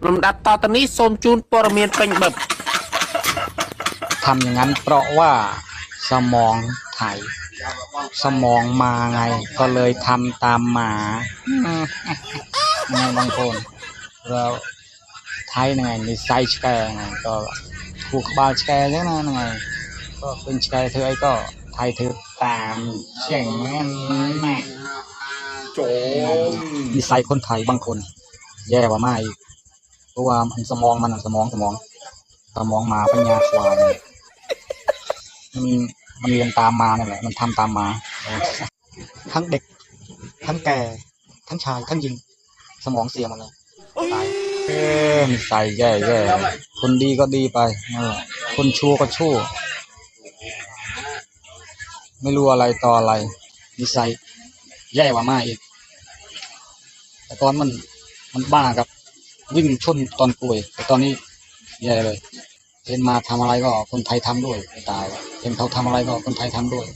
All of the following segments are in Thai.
ลำดับต่อตอนนี้โซมจูนปรเมียนเป็นแบบทำอย่างนั้นเพราะว่าสมองไถสมองมาไงก็เลยทำตามหมาไงบางคนเราไทยไงในไซส์แกไงก็ถูกบาลแกเยอะนะไงก็เป็นแกเธอไอ้ก็ไทยเธอตามเช่งนั้นแม่โจมมีไซส์คนไทยบางคนแย่กว่าไม่เพราะว่ามันสมองมันสมองมาปัญญาควายมันเรียนตามมานั่นแหละมันทำตามมาทั้งเด็กทั้งแก่ทั้งชายทั้งหญิงสมองเสียหมดเลยตายใส่แย่คนดีก็ดีไปคนชั่วก็ชั่วไม่รู้อะไรต่ออะไรนิสัยแย่กว่ามาอีกแต่ตอนมันบ้ากับวิ่งชนตอนป่วยแต่ตอนนี้แย่เลยเห็นมาทำอะไรก็คนไทยทำด้วยตายเห็นเขาทำอะไรก็คนไทยทำด้วย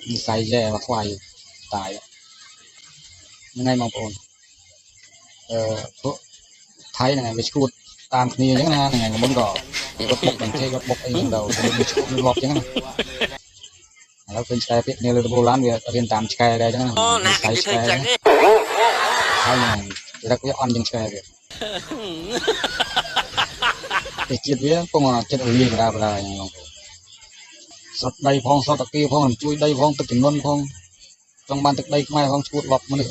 นิสัยแย่กว่าควายตายยังไงมองโอนพวกไทยไงไปชูดตามนี้ยังไงไงมันก็รถบกอย่างเช่รถบกเองเราไปชูดรถยังไงแล้วเป็นชายเพชรเนี่ยเลยโบราณเรียนตามชายได้จังไงใส่ชายใช่ไงแล้วก็อ่อนยังชายเลยแต่จิตเวียพวกมันจะเรียนอะไรอย่างเงี้ยสดใดพองสดตะกี้พองช่วยใดพองตะกินนนพองtrong ban thực đây mai không chút lọc mà nữa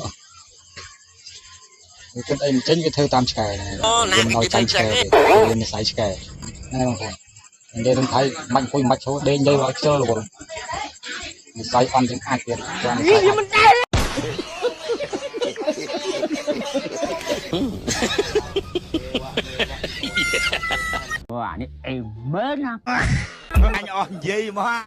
cái đây chính cái thơ tam chè này mình nói tam chè để mình sai chè này không phải đây không thấy mạnh khôi mạnh số đây đây vào chơi rồi mình sai ăn những ai tiền wah ini benar anh on gì mà